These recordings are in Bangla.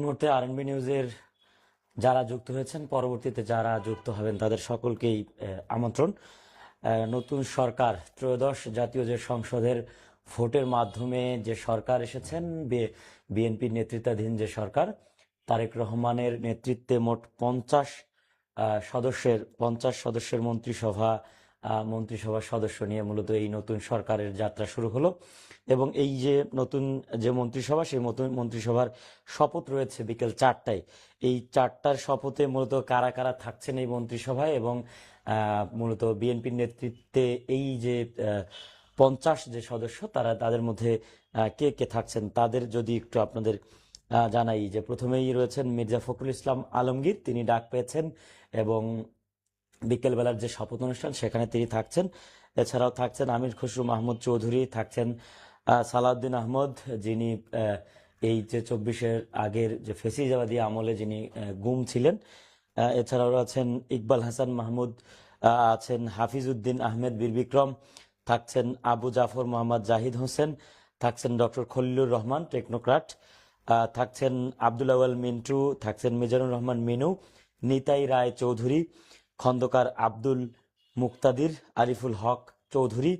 মুহূর্তে আরএনবি নিউজের যারা যুক্ত হয়েছেন, পরবর্তীতে যারা যুক্ত হবেন তাদের সকলকেই আমন্ত্রণ। নতুন সরকার, ত্রয়োদশ জাতীয় যে সংসদের ভোটের মাধ্যমে যে সরকার এসেছেন, বিএনপির নেতৃত্বাধীন যে সরকার, তারেক রহমানের নেতৃত্বে মোট 50 সদস্যের মন্ত্রিসভার সদস্য নিয়ে মূলত এই নতুন সরকারের যাত্রা শুরু হলো। এবং এই যে নতুন যে মন্ত্রিসভা, সেই মন্ত্রিসভার শপথ রয়েছে বিকেল 4টায়। এই 4টার শপথে মূলত কারা কারা থাকছেন এই মন্ত্রিসভায়, এবং মূলত বিএনপির নেতৃত্বে এই যে 50 যে সদস্য, তাদের মধ্যে কে কে থাকছেন তাদের যদি একটু আপনাদের জানাই। যে প্রথমেই রয়েছেন মির্জা ফখরুল ইসলাম আলমগীর, তিনি ডাক পেয়েছেন এবং বিকেলবেলার যে শপথ অনুষ্ঠান সেখানে তিনি থাকছেন। এছাড়াও থাকছেন আমির খসরু মাহমুদ চৌধুরী, থাকছেন সালাউদ্দিন আহমদ, যিনি এই যে 24-এর আগের যে ফেসিবাদী আমলে যিনি গুম ছিলেন। এছাড়াও আছেন ইকবাল হাসান মাহমুদ, আছেন হাফিজ উদ্দিন আহমেদ বীর বিক্রম, থাকছেন আবু জাফর মোহাম্মদ জাহিদ হোসেন, থাকছেন ডক্টর খলিলুর রহমান টেকনোক্রাট, থাকছেন আব্দুল আওয়াল মিন্টু, থাকছেন মিজানুর রহমান মিনু, নিতাই রায় চৌধুরী, খন্দকার আব্দুল মুক্তাদির, আরিফুল হক চৌধুরী।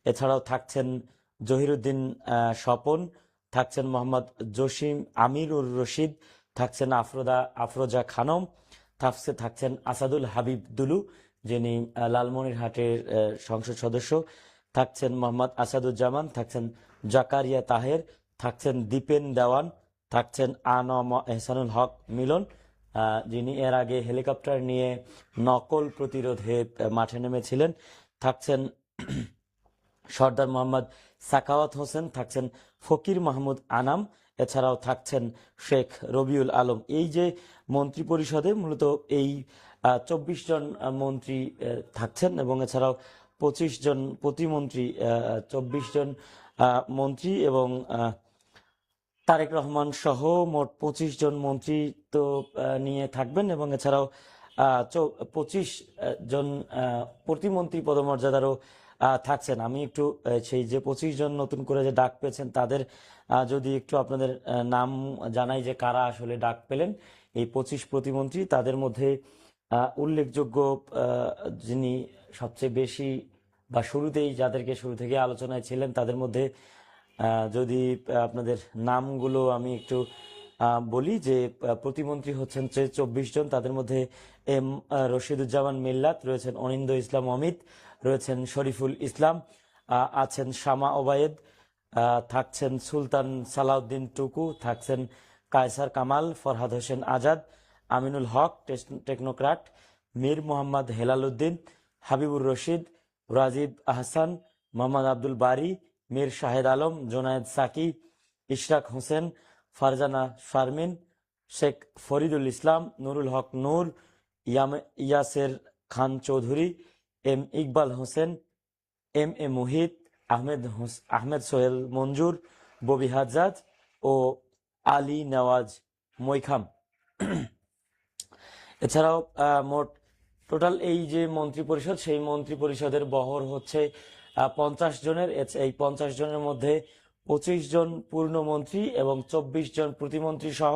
এছাড়াও থাকছেন জহিরুদ্দিন স্বপন, থাকছেন মোহাম্মদ জসিম আমিরুর রশিদ, থাকছেন আফরোজা খানম, থাকছেন আসাদুল হাবিব দুলু, যিনি লালমনিরহাটের সংসদ সদস্য, থাকছেন মোহাম্মদ আসাদুজ্জামান, থাকছেন জাকারিয়া তাহের, থাকছেন দীপেন দেওয়ান, থাকছেন আনম এহসানুল হক মিলন, যিনি এর আগে হেলিকপ্টার নিয়ে নকল প্রতিরোধে মাঠে নেমেছিলেন, থাকছেন সর্দার মোহাম্মদ সাকাওয়াত হোসেন, থাকছেন ফকির মাহমুদ আনাম, এছাড়াও থাকছেন শেখ রবিউল আলম। এই যে মন্ত্রী পরিষদে মূলত এই 24 জন মন্ত্রী থাকছেন, এবং এছাড়াও 25 জন প্রতিমন্ত্রী, 24 জন মন্ত্রী এবং তারেক রহমান সহ মোট 25 জন মন্ত্রী তো নিয়ে থাকবেন, এবং এছাড়াও 25 জন প্রতিমন্ত্রী পদমর্যাদারও থাকছেন। আমি একটু সেই যে 25 জন নতুন করে যে ডাক পেয়েছেন তাদের যদি একটু আপনাদের নাম জানাই, যে কারা আসলে ডাক পেলেন এই 25 প্রতিমন্ত্রী। তাদের মধ্যে উল্লেখযোগ্য যিনি সবচেয়ে বেশি বা শুরুতেই যাদেরকে শুরু থেকে আলোচনায় ছিলেন, তাদের মধ্যে যদি আপনাদের নামগুলো আমি একটু বলি, যে প্রতিমন্ত্রী হচ্ছেন 24 জন। তাদের মধ্যে এম রশিদুজ্জামান মিল্লাত রয়েছেন, অনিন্দ ইসলাম অমিত রয়েছেন, শরীফুল ইসলাম আছেন, শামা ওবায়েদ থাকছেন, সুলতান সালাউদ্দিন টুকু থাকছেন, কায়সার কামাল, ফরহাদ হোসেন আজাদ, আমিনুল হক টেকনোক্রাট, মীর মোহাম্মদ হেলাল উদ্দিন, হাবিবুর রশিদ, রাজীব আহসান, মোহাম্মদ আব্দুল বারি, Mir Shahed Alam, Zonayed Psaki, Ishraq Hossain, Farzana Sharmin, Sheikh Faridul Islam, Nurul Haque Noor, Yasser Khan Chowdhury, M Iqbal Hossain, M A Muhith, Ahmed Sohel মঞ্জুর, ববি হাজ্জাজ ও আলী নেওয়াজ মৈখাম। এছাড়াও মোট টোটাল এই যে মন্ত্রী পরিষদ, সেই মন্ত্রী পরিষদের বহর হচ্ছে 50 জনের। এই 50 জনের মধ্যে 25 জন পূর্ণমন্ত্রী এবং 24 জন প্রতিমন্ত্রী সহ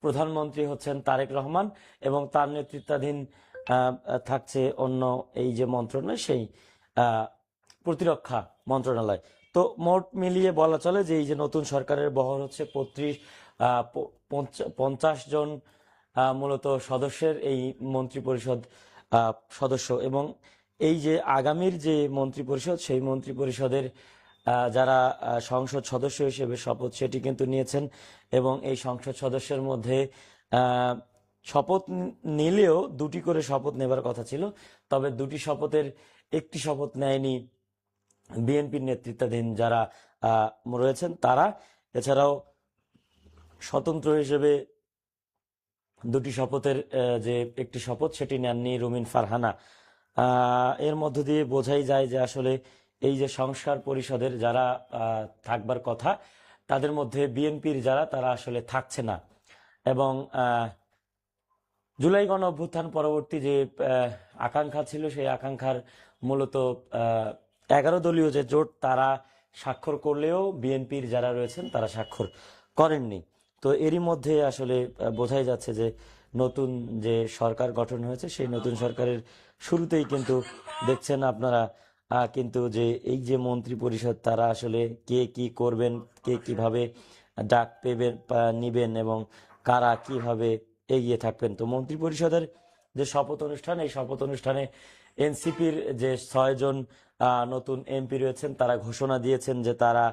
প্রধানমন্ত্রী হচ্ছেন তারেক রহমান, এবং তার নেতৃত্বাধীন থাকছে অন্য এই যে মন্ত্রণালয়, সেই প্রতিরক্ষা মন্ত্রণালয়। তো মোট মিলিয়ে বলা চলে যে এই যে নতুন সরকারের বহর হচ্ছে 50 জন মূলত সদস্যের এই মন্ত্রী পরিষদ সদস্য। এবং এই যে আগামীর যে মন্ত্রী পরিষদ, সেই মন্ত্রী পরিষদের যারা সংসদ সদস্য হিসেবে শপথ সেটি কিন্তু নিয়েছেন, এবং এই সংসদ সদস্যের মধ্যে শপথ নিলেও 2টি করে শপথ নেবার কথা ছিল, তবে 2টি শপথের একটি শপথ নেয়নি বিএনপির নেতৃত্বাধীন যারা রয়েছেন তারা। এছাড়াও স্বতন্ত্র হিসেবে 2টি শপথের যে একটি শপথ সেটি নেননি রুমিন ফারহানা। এর মধ্য দিয়ে বোঝাই যায় যে আসলে এই যে সংস্কার পরিষদের যারা থাকবার কথা, তাদের মধ্যে বিএনপির যারা, তারা আসলে থাকছে না। এবং জুলাই গণ অভ্যুত্থান পরবর্তী যে আকাঙ্ক্ষা ছিল, সেই আকাঙ্ক্ষার মূলত 11 দলীয় যে জোট, তারা স্বাক্ষর করলেও বিএনপির যারা রয়েছেন তারা স্বাক্ষর করেননি। তো এরই মধ্যে আসলে বোঝাই যাচ্ছে যে নতুন যে সরকার গঠন হয়েছে সেই নতুন সরকারের শুরুতেই কিন্তু দেখছেন আপনারা কিন্তু যে এই যে মন্ত্রী পরিষদ তারা আসলে কে কি করবেন, কে কিভাবে ডাক পেবেন নিবেন এবং কারা কিভাবে এগিয়ে থাকবেন। তো মন্ত্রী পরিষদের যে শপথ অনুষ্ঠান, এই শপথ অনুষ্ঠানে এনসিপির যে 6 জন নতুন এমপি রয়েছেন তারা ঘোষণা দিয়েছেন যে তারা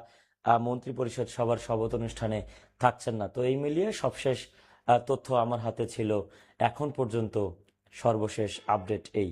মন্ত্রী পরিষদ সভার শপথ অনুষ্ঠানে থাকছেন না। তো এই মিলিয়ে সবশেষ তথ্য আমার হাতে ছিল এখন পর্যন্ত, সর্বশেষ আপডেট এই।